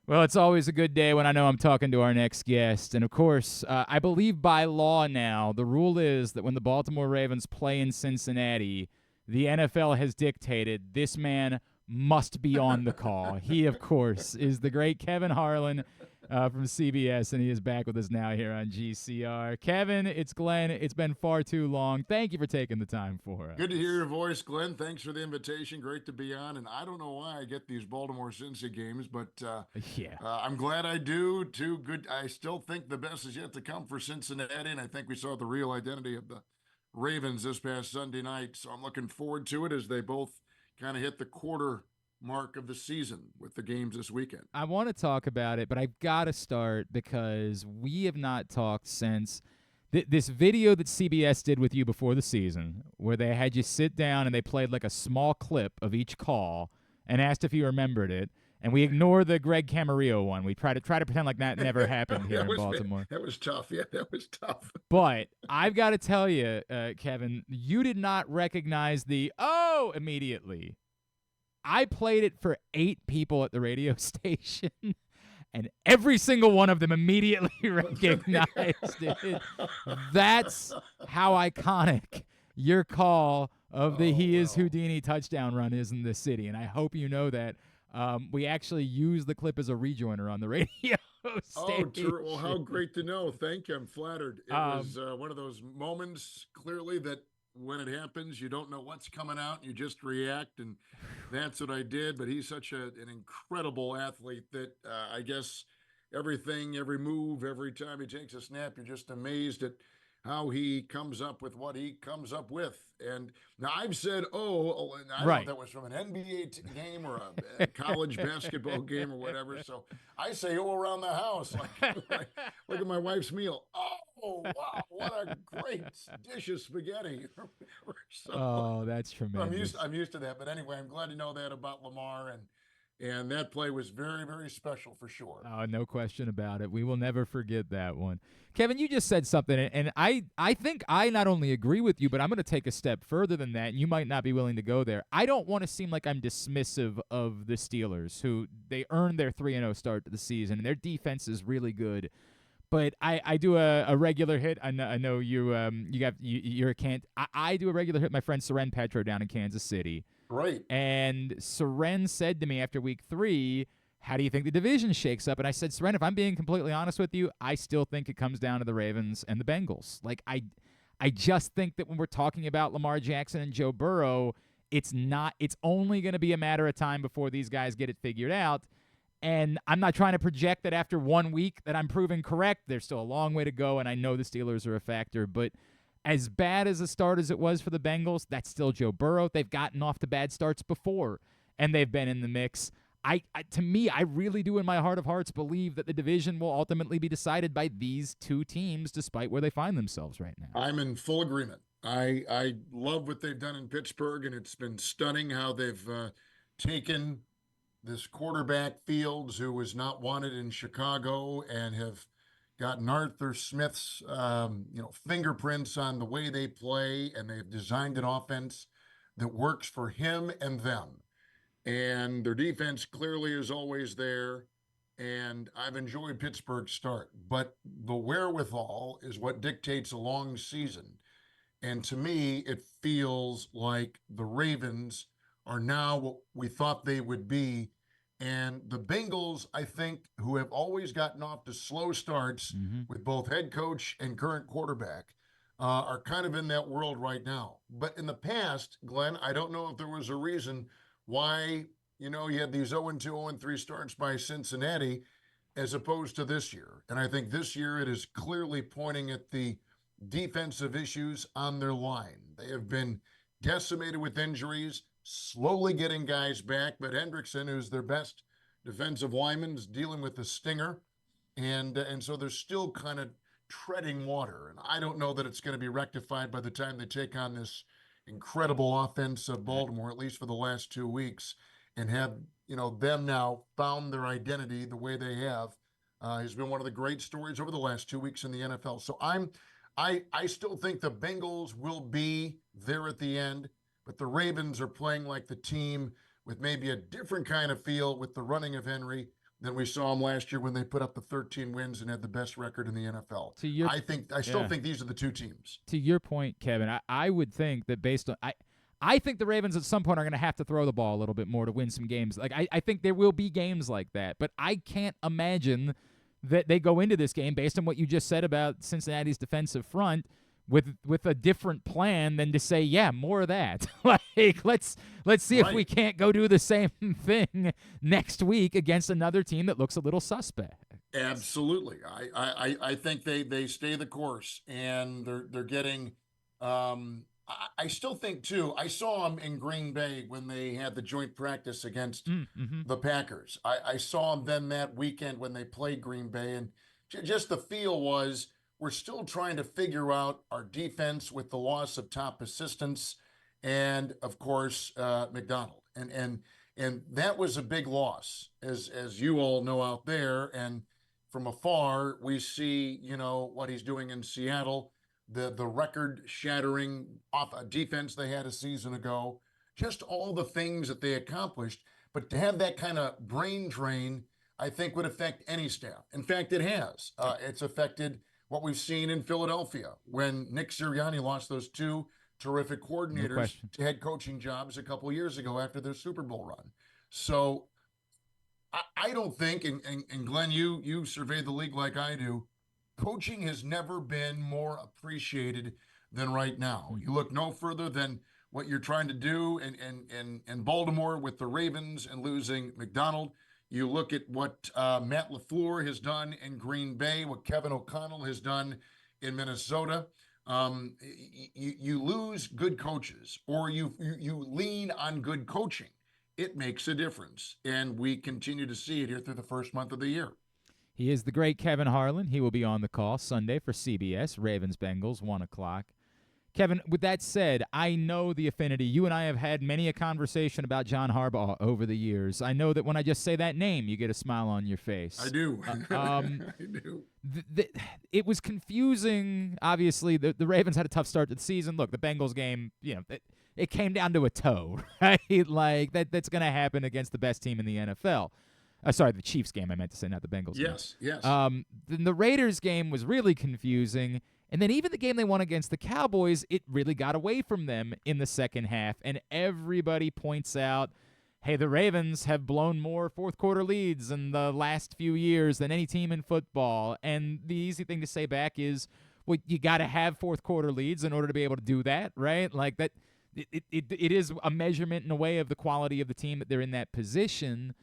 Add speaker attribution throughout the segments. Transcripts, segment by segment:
Speaker 1: Well, it's always a good day when I know I'm talking to our next guest. And of course, I believe by law now, the rule is that when the Baltimore Ravens play in Cincinnati, the NFL has dictated this man must be on the call. He, of course, is the great Kevin Harlan from CBS, and he is back with us now here on GCR. Kevin, it's Glenn. It's been far too long. Thank you for taking the time for
Speaker 2: Good to
Speaker 1: us.
Speaker 2: hear your voice, Glenn. Thanks for the invitation. Great to be on. And I don't know why I get these Baltimore-Cincy games, but
Speaker 1: Yeah.
Speaker 2: I'm glad I do. Too good. I still think the best is yet to come for Cincinnati, and I think we saw the real identity of the Ravens this past Sunday night. So I'm looking forward to it as they both kind of hit the quarter mark of the season with the games this weekend.
Speaker 1: I want to talk about it, but I've got to start because we have not talked since this video that CBS did with you before the season, where they had you sit down and they played like a small clip of each call and asked if you remembered it. And we ignore the Greg Camarillo one. We try to pretend like that never happened here
Speaker 2: that
Speaker 1: in
Speaker 2: was
Speaker 1: Baltimore.
Speaker 2: that was tough. Yeah, that was tough.
Speaker 1: But I've got to tell you, Kevin, you did not recognize the "oh" immediately. I played it for 8 people at the radio station, and every single one of them immediately recognized it. That's how iconic your call of the
Speaker 2: Oh
Speaker 1: "he is
Speaker 2: well.
Speaker 1: Houdini" touchdown run is in this city, and I hope you know that. We actually use the clip as a rejoiner on the radio
Speaker 2: Oh,
Speaker 1: station.
Speaker 2: well, how great to know. Thank you. I'm flattered. It
Speaker 1: Um,
Speaker 2: was one of those moments, clearly, that when it happens, you don't know what's coming out. You just react. And that's what I did. But he's such an incredible athlete that I guess everything, every move, every time he takes a snap, you're just amazed at how he comes up with what he comes up with. And now I've said, and I don't know if
Speaker 1: right.
Speaker 2: that was from an NBA game or a college basketball game or whatever. So I say, oh, around the house, like look at my wife's meal. Oh, wow, what a great dish of spaghetti. so
Speaker 1: Oh, that's
Speaker 2: I'm used
Speaker 1: tremendous.
Speaker 2: I'm used to that. But anyway, I'm glad to know that about Lamar and that play was very, very special for sure.
Speaker 1: No question about it. We will never forget that one. Kevin, you just said something, and I think I not only agree with you, but I'm going to take a step further than that. And you might not be willing to go there. I don't want to seem like I'm dismissive of the Steelers, who they earned their 3-0 start to the season, and their defense is really good. But I do a regular hit. I know you're a can't. I do a regular hit. My friend Seren Petro down in Kansas City.
Speaker 2: Great.
Speaker 1: And Seren said to me after week 3, how do you think the division shakes up? And I said, Seren, if I'm being completely honest with you, I still think it comes down to the Ravens and the Bengals. Like, I just think that when we're talking about Lamar Jackson and Joe Burrow, it's only going to be a matter of time before these guys get it figured out. And I'm not trying to project that after 1 week that I'm proven correct. There's still a long way to go, and I know the Steelers are a factor, but as bad as a start as it was for the Bengals, that's still Joe Burrow. They've gotten off to bad starts before, and they've been in the mix. To me, I really do in my heart of hearts believe that the division will ultimately be decided by these 2 teams, despite where they find themselves right now.
Speaker 2: I'm in full agreement. I love what they've done in Pittsburgh, and it's been stunning how they've taken this quarterback Fields, who was not wanted in Chicago, and have gotten Arthur Smith's fingerprints on the way they play, and they've designed an offense that works for him and them. And their defense clearly is always there. And I've enjoyed Pittsburgh's start, but the wherewithal is what dictates a long season. And to me, it feels like the Ravens are now what we thought they would be. And the Bengals, I think, who have always gotten off to slow starts
Speaker 1: Mm-hmm.
Speaker 2: with both head coach and current quarterback, are kind of in that world right now. But in the past, Glenn, I don't know if there was a reason why, you had these 0-2, 0-3 starts by Cincinnati as opposed to this year. And I think this year it is clearly pointing at the defensive issues on their line. They have been decimated with injuries, slowly getting guys back, but Hendrickson, who's their best defensive lineman, is dealing with the stinger, and so they're still kind of treading water. And I don't know that it's going to be rectified by the time they take on this incredible offense of Baltimore, at least for the last 2 weeks, and have them now found their identity the way they have. Has been one of the great stories over the last 2 weeks in the NFL. So I still think the Bengals will be there at the end, but the Ravens are playing like the team with maybe a different kind of feel with the running of Henry, than we saw them last year when they put up the 13 wins and had the best record in the NFL.
Speaker 1: To your
Speaker 2: I still
Speaker 1: yeah.
Speaker 2: think these are the two teams.
Speaker 1: To your point, Kevin, I would think that based on I think the Ravens at some point are going to have to throw the ball a little bit more to win some games. Like I think there will be games like that, but I can't imagine that they go into this game based on what you just said about Cincinnati's defensive front with a different plan than to say, yeah, more of that. Like let's see if we can't go do the same thing next week against another team that looks a little suspect.
Speaker 2: Absolutely. I think they stay the course, and they're getting I still think too, I saw them in Green Bay when they had the joint practice against
Speaker 1: Mm-hmm.
Speaker 2: the Packers. I saw them then that weekend when they played Green Bay, and just the feel was we're still trying to figure out our defense with the loss of top assistants and of course McDonald. And that was a big loss, as you all know out there. And from afar, we see, what he's doing in Seattle, the record shattering off a defense they had a season ago, just all the things that they accomplished. But to have that kind of brain drain, I think would affect any staff. In fact, it has. It's affected what we've seen in Philadelphia when Nick Sirianni lost those two terrific coordinators to head coaching jobs a couple years ago after their Super Bowl run. So I don't think, and Glenn, you survey the league like I do, coaching has never been more appreciated than right now. You look no further than what you're trying to do in Baltimore with the Ravens and losing McDonald. You look at what Matt LaFleur has done in Green Bay, what Kevin O'Connell has done in Minnesota. You lose good coaches, or you lean on good coaching. It makes a difference, and we continue to see it here through the first month of the year.
Speaker 1: He is the great Kevin Harlan. He will be on the call Sunday for CBS, Ravens-Bengals, 1 o'clock. Kevin, with that said, I know the affinity. You and I have had many a conversation about John Harbaugh over the years. I know that when I just say that name, you get a smile on your face.
Speaker 2: I do. I do.
Speaker 1: It was confusing. Obviously, the Ravens had a tough start to the season. Look, the Bengals game, it came down to a toe, right? Like that's going to happen against the best team in the NFL. Sorry, the Chiefs game, I meant to say, not the Bengals game.
Speaker 2: Yes.
Speaker 1: Then the Raiders game was really confusing. And then even the game they won against the Cowboys, it really got away from them in the second half. And everybody points out, hey, the Ravens have blown more fourth-quarter leads in the last few years than any team in football. And the easy thing to say back is, well, you got to have fourth-quarter leads in order to be able to do that, right? Like that, it is a measurement in a way of the quality of the team that they're in that position.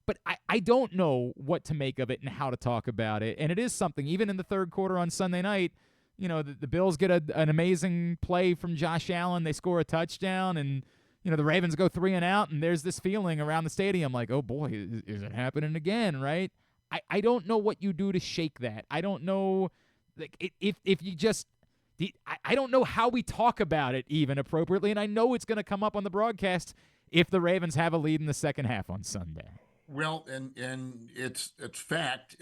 Speaker 1: But I don't know what to make of it and how to talk about it. And it is something, even in the third quarter on Sunday night, the Bills get an amazing play from Josh Allen. They score a touchdown, and, the Ravens go 3 and out, and there's this feeling around the stadium like, oh, boy, is it happening again, right? I don't know what you do to shake that. I don't know if you just – I don't know how we talk about it even appropriately, and I know it's going to come up on the broadcast if the Ravens have a lead in the second half on Sunday.
Speaker 2: Well, and it's fact.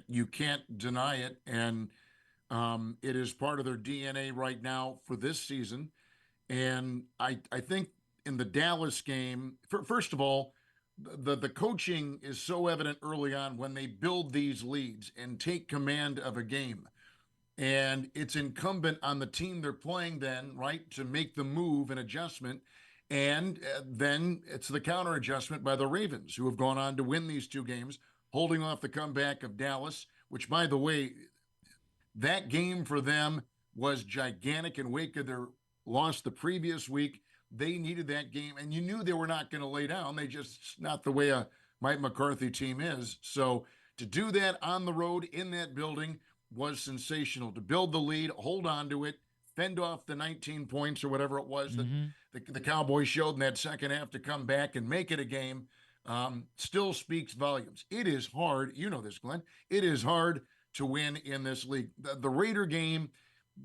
Speaker 2: You can't deny it, and it is part of their DNA right now for this season. And I think in the Dallas game, first of all, the coaching is so evident early on when they build these leads and take command of a game. And it's incumbent on the team they're playing then, right, to make the move and adjustment. And then it's the counter adjustment by the Ravens, who have gone on to win these two games, holding off the comeback of Dallas, which, by the way, that game for them was gigantic in wake of their loss the previous week. They needed that game, and you knew they were not going to lay down. They just not the way a Mike McCarthy team is. So to do that on the road in that building was sensational. To build the lead, hold on to it, fend off the 19 points or whatever it was that the Cowboys showed in that second half to come back and make it a game, still speaks volumes. It is hard. You know this, Glenn. It is hard to win in this league. The Raider game,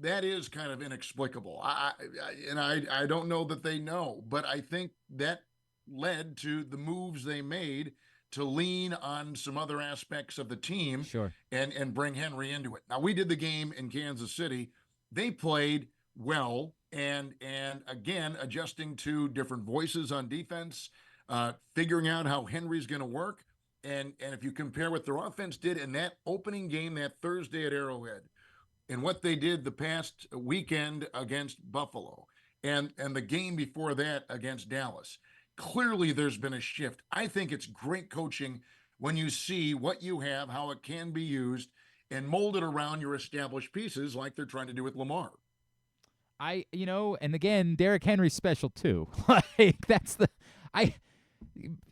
Speaker 2: that is kind of inexplicable. I don't know that they know, but I think that led to the moves they made to lean on some other aspects of the team and bring Henry into it. Now, we did the game in Kansas City. They played well, and again, adjusting to different voices on defense, figuring out how Henry's going to work. And if you compare what their offense did in that opening game that Thursday at Arrowhead and what they did the past weekend against Buffalo and the game before that against Dallas, clearly there's been a shift. I think it's great coaching when you see what you have, how it can be used, and mold it around your established pieces like they're trying to do with Lamar.
Speaker 1: And again, Derrick Henry's special too. Like that's the I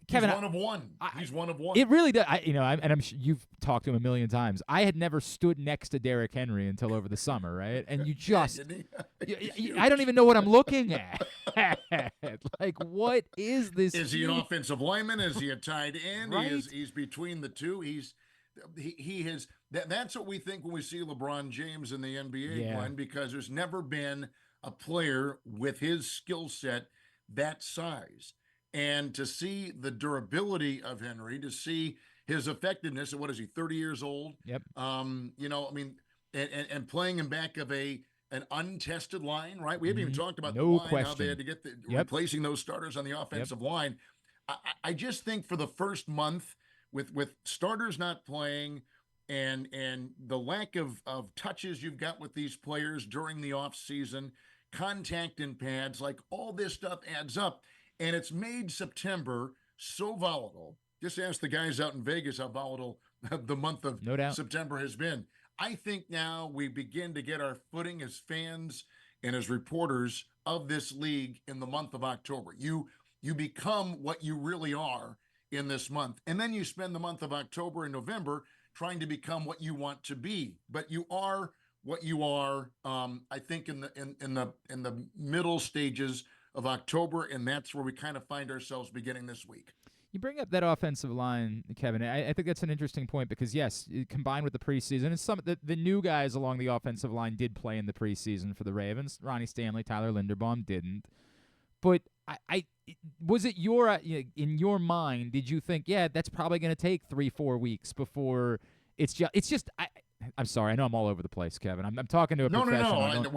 Speaker 1: Kevin,
Speaker 2: He's one of one. He's one of one.
Speaker 1: It really does. I'm sure you've talked to him a million times. I had never stood next to Derrick Henry until over the summer, right? And you just, I don't even know what I'm looking at. Like, what is this?
Speaker 2: Is he an offensive lineman? Is he a tight end?
Speaker 1: Right?
Speaker 2: He's between the two. He has. That's what we think when we see LeBron James in the NBA, Glenn, because there's never been a player with his skill set that size. And to see the durability of Henry, to see his effectiveness, and what is he, 30 years old?
Speaker 1: Yep.
Speaker 2: And playing in back of an untested line, right? We haven't even talked about the line, how they had to get replacing those starters on the offensive line. I just think for the first month, with starters not playing and the lack of touches you've got with these players during the offseason, contact in pads, like all this stuff adds up. And it's made September so volatile. Just ask the guys out in Vegas how volatile the month of September has been. I think now we begin to get our footing as fans and as reporters of this league in the month of October. You become what you really are in this month. And then you spend the month of October and November trying to become what you want to be. But you are what you are, I think, in the middle stages of October, and that's where we kind of find ourselves beginning this week.
Speaker 1: You bring up that offensive line, Kevin. I think that's an interesting point because, yes, combined with the preseason, and some the new guys along the offensive line did play in the preseason for the Ravens. Ronnie Stanley, Tyler Linderbaum didn't. But I was it in your mind, did you think, yeah, that's probably going to take 3-4 weeks before it's just I'm sorry, I know I'm all over the place, Kevin. I'm talking to a professional.
Speaker 2: No.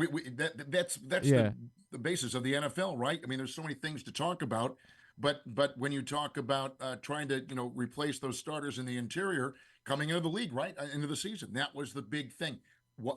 Speaker 2: That's the basis of the NFL, right? I mean, there's so many things to talk about, but when you talk about trying to replace those starters in the interior coming into the league, right, into the season, that was the big thing.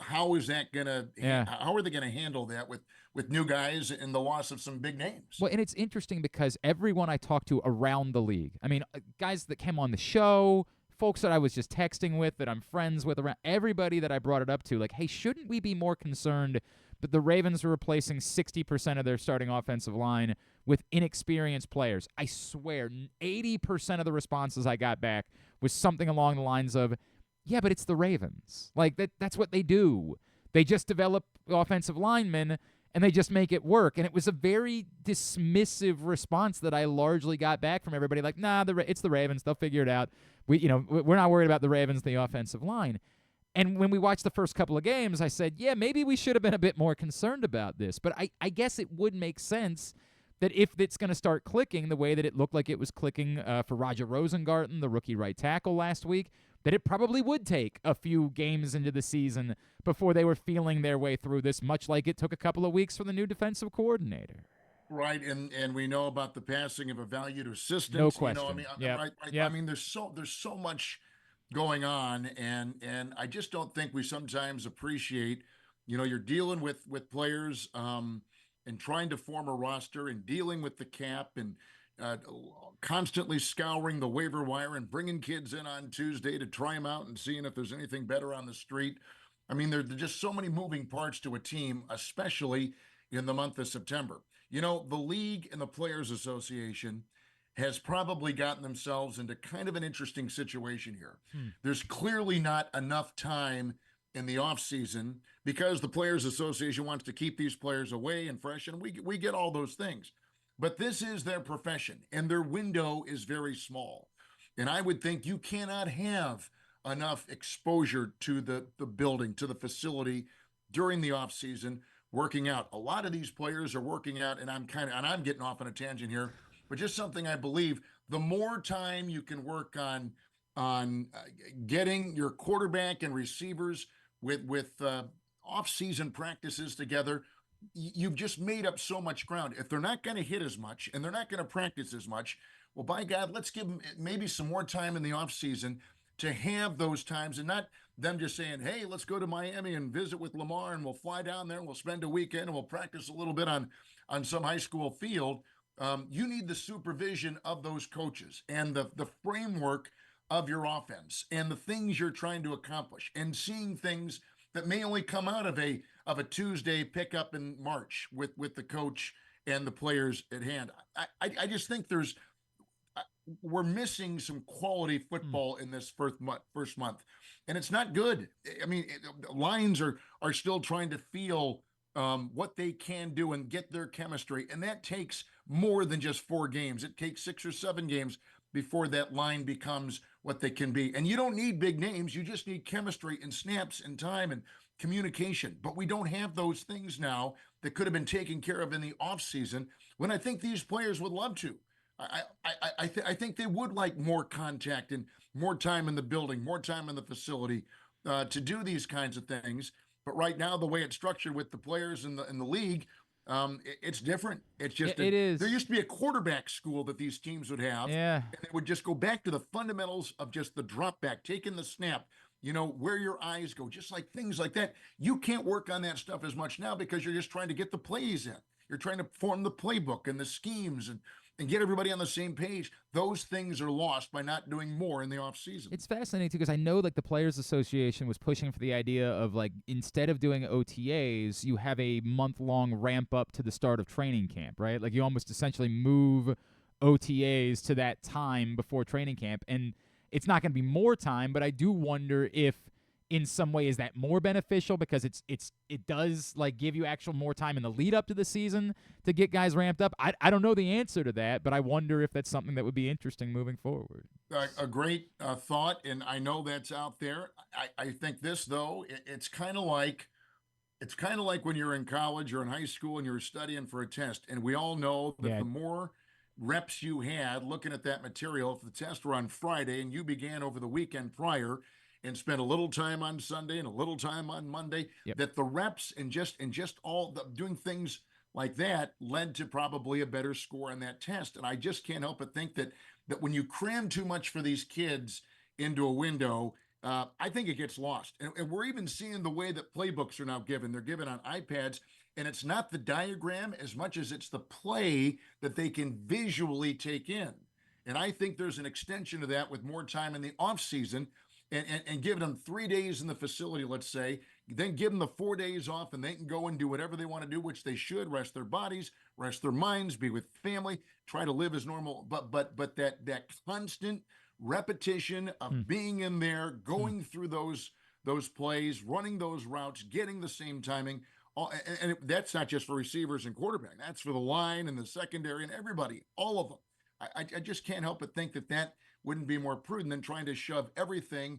Speaker 2: How is that gonna? How are they gonna handle that with new guys and the loss of some big names?
Speaker 1: Well, and it's interesting because everyone I talk to around the league, I mean, guys that came on the show, folks that I was just texting with, that I'm friends with, around everybody that I brought it up to, like, hey, shouldn't we be more concerned that the Ravens are replacing 60% of their starting offensive line with inexperienced players? I swear, 80% of the responses I got back was something along the lines of, yeah, but it's the Ravens. Like, that's what they do. They just develop offensive linemen, and they just make it work. And it was a very dismissive response that I largely got back from everybody, like, nah, it's the Ravens. They'll figure it out. We're not worried about the Ravens, the offensive line. And when we watched the first couple of games, I said, yeah, maybe we should have been a bit more concerned about this. But I guess it would make sense that if it's going to start clicking the way that it looked like it was clicking for Roger Rosengarten, the rookie right tackle last week, that it probably would take a few games into the season before they were feeling their way through this, much like it took a couple of weeks for the new defensive coordinator.
Speaker 2: Right, and we know about the passing of a valued assistant.
Speaker 1: No question.
Speaker 2: I mean, there's so much going on, and I just don't think we sometimes appreciate. You're dealing with players and trying to form a roster and dealing with the cap and constantly scouring the waiver wire and bringing kids in on Tuesday to try them out and seeing if there's anything better on the street. I mean, there's just so many moving parts to a team, especially in the month of September. The league and the Players Association has probably gotten themselves into kind of an interesting situation here. There's clearly not enough time in the offseason because the Players Association wants to keep these players away and fresh, and we get all those things. But this is their profession, and their window is very small. And I would think you cannot have enough exposure to the building, to the facility during the offseason, working out. A lot of these players are working out, and I'm getting off on a tangent here, but just something I believe, the more time you can work on getting your quarterback and receivers with off-season practices together, you've just made up so much ground. If they're not going to hit as much and they're not going to practice as much, Well, by God, let's give them maybe some more time in the off season to have those times, and not them just saying, hey, let's go to Miami and visit with Lamar, and we'll fly down there and we'll spend a weekend and we'll practice a little bit on some high school field. You need the supervision of those coaches and the framework of your offense and the things you're trying to accomplish, and seeing things that may only come out of a Tuesday pickup in March with the coach and the players at hand. I just think we're missing some quality football in this first month, and it's not good. I mean, Lions are still trying to feel what they can do and get their chemistry, and that takes more than just 4 games. It takes 6 or 7 games before that line becomes what they can be. And you don't need big names. You just need chemistry and snaps and time and communication. But we don't have those things now that could have been taken care of in the offseason, when I think these players would love to. I think they would like more contact and more time in the building, more time in the facility to do these kinds of things. But right now, the way it's structured with the players in the league, it's different. It's just
Speaker 1: It is.
Speaker 2: There used to be a quarterback school that these teams would have,
Speaker 1: Yeah.
Speaker 2: and they would just go back to the fundamentals of just the drop back, taking the snap, where your eyes go, just like things like that. You can't work on that stuff as much now because you're just trying to get the plays in. You're trying to form the playbook and the schemes and get everybody on the same page. Those things are lost by not doing more in the off season.
Speaker 1: It's fascinating too, because I know like the Players Association was pushing for the idea of like, instead of doing OTAs, you have a month-long ramp up to the start of training camp, right? Like you almost essentially move OTAs to that time before training camp, and it's not going to be more time, but I do wonder if in some way is that more beneficial, because it does like give you actual more time in the lead up to the season to get guys ramped up. I don't know the answer to that, but I wonder if that's something that would be interesting moving forward.
Speaker 2: A great thought, and I know that's out there. I think this though, it's kind of like when you're in college or in high school and you're studying for a test, and we all know that the more reps you had looking at that material, if the tests were on Friday and you began over the weekend prior and spent a little time on Sunday and a little time on Monday, that the reps and just all the doing things like that led to probably a better score on that test. And I just can't help but think that when you cram too much for these kids into a window, I think it gets lost. And we're even seeing the way that playbooks are now given. They're given on iPads, and it's not the diagram as much as it's the play that they can visually take in. And I think there's an extension to that with more time in the off season, and giving them 3 days in the facility, let's say, then give them the 4 days off, and they can go and do whatever they want to do, which they should: rest their bodies, rest their minds, be with family, try to live as normal. But that constant repetition of being in there, going through those plays, running those routes, getting the same timing, and that's not just for receivers and quarterback. That's for the line and the secondary and everybody, all of them. I just can't help but think that wouldn't be more prudent than trying to shove everything,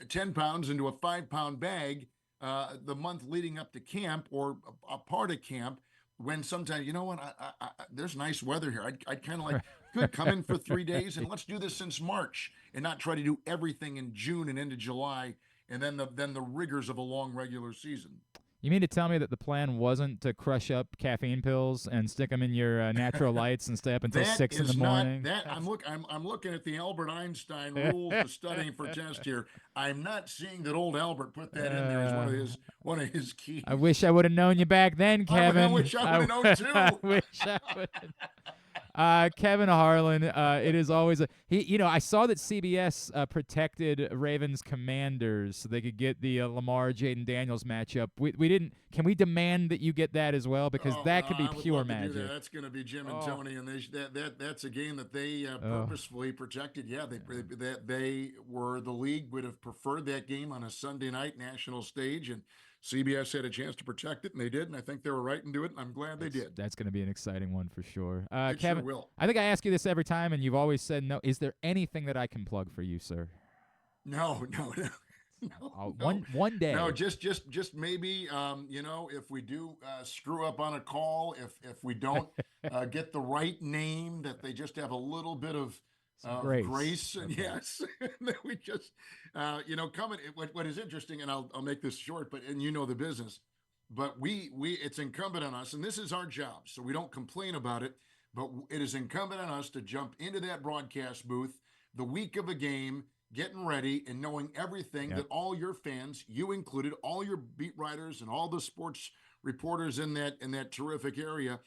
Speaker 2: 10 pounds into a 5-pound bag the month leading up to camp or a part of camp, when sometimes, there's nice weather here. I'd kind of like, good, come in for 3 days and let's do this since March, and not try to do everything in June and into July, and then the rigors of a long regular season.
Speaker 1: You mean to tell me that the plan wasn't to crush up caffeine pills and stick them in your natural lights and stay up until 6 in the morning?
Speaker 2: I'm looking at the Albert Einstein rules of studying for test here. I'm not seeing that old Albert put that in there as one of his keys.
Speaker 1: I wish I would have known you back then, Kevin.
Speaker 2: I wish I would have known too.
Speaker 1: I wish I would have. Kevin Harlan, it is always I saw that CBS protected Ravens Commanders so they could get the Lamar Jaden Daniels matchup. We didn't. Can we demand that you get that as well, because that could be pure magic?
Speaker 2: Do that. That's going to be Jim and Tony, and that's a game that they purposefully protected. Yeah, they were, the league would have preferred that game on a Sunday night national stage, and CBS had a chance to protect it, and they did, and I think they were right to do it, and I'm glad they did.
Speaker 1: That's going to be an exciting one for sure.
Speaker 2: It
Speaker 1: Kevin,
Speaker 2: sure will.
Speaker 1: I think I ask you this every time, and you've always said no. Is there anything that I can plug for you, sir?
Speaker 2: No.
Speaker 1: One day.
Speaker 2: No, just maybe, if we do screw up on a call, if we don't get the right name, that they just have a little bit of grace. And
Speaker 1: okay.
Speaker 2: Yes, that we just, coming. What is interesting, and I'll make this short, but the business, but we it's incumbent on us, and this is our job, so we don't complain about it. but it is incumbent on us to jump into that broadcast booth the week of a game, getting ready and knowing everything that all your fans, you included, all your beat writers and all the sports reporters in that terrific area,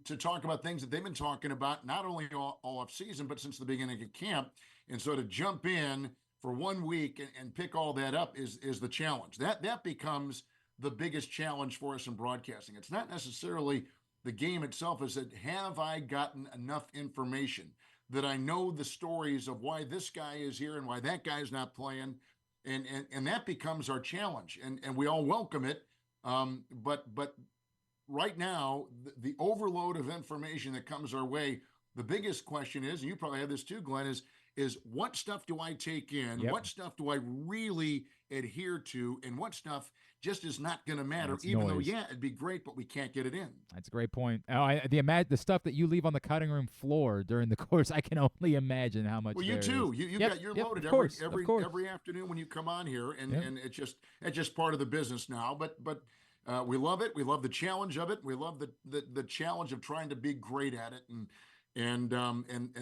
Speaker 2: to talk about things that they've been talking about not only all off season but since the beginning of camp. And so to jump in for 1 week and pick all that up is the challenge. That becomes the biggest challenge for us in broadcasting. It's not necessarily the game itself, is that have I gotten enough information that I know the stories of why this guy is here and why that guy is not playing, and that becomes our challenge, and we all welcome it. But right now, the overload of information that comes our way, the biggest question is, and you probably have this too, Glenn, is what stuff do I take in?
Speaker 1: Yep.
Speaker 2: What stuff do I really adhere to? And what stuff just is not going to matter,
Speaker 1: That's
Speaker 2: even
Speaker 1: noise.
Speaker 2: though, it'd be great, but we can't get it in.
Speaker 1: That's a great point. The stuff that you leave on the cutting room floor during the course, I can only imagine how much.
Speaker 2: Well, you too. You got your loaded every afternoon when you come on here, and it's just part of the business now. But we love it. We love the challenge of it. We love the challenge of trying to be great at it, and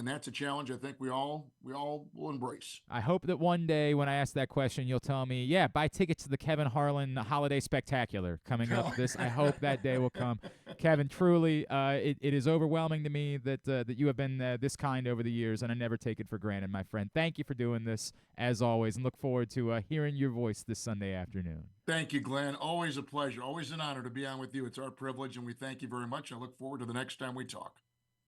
Speaker 2: that's a challenge I think we all will embrace.
Speaker 1: I hope that one day when I ask that question, you'll tell me, yeah, buy tickets to the Kevin Harlan Holiday Spectacular coming up. I hope that day will come. Kevin, truly, it is overwhelming to me that you have been this kind over the years, and I never take it for granted, my friend. Thank you for doing this, as always, and look forward to hearing your voice this Sunday afternoon.
Speaker 2: Thank you, Glenn. Always a pleasure. Always an honor to be on with you. It's our privilege, and we thank you very much. I look forward to the next time we talk.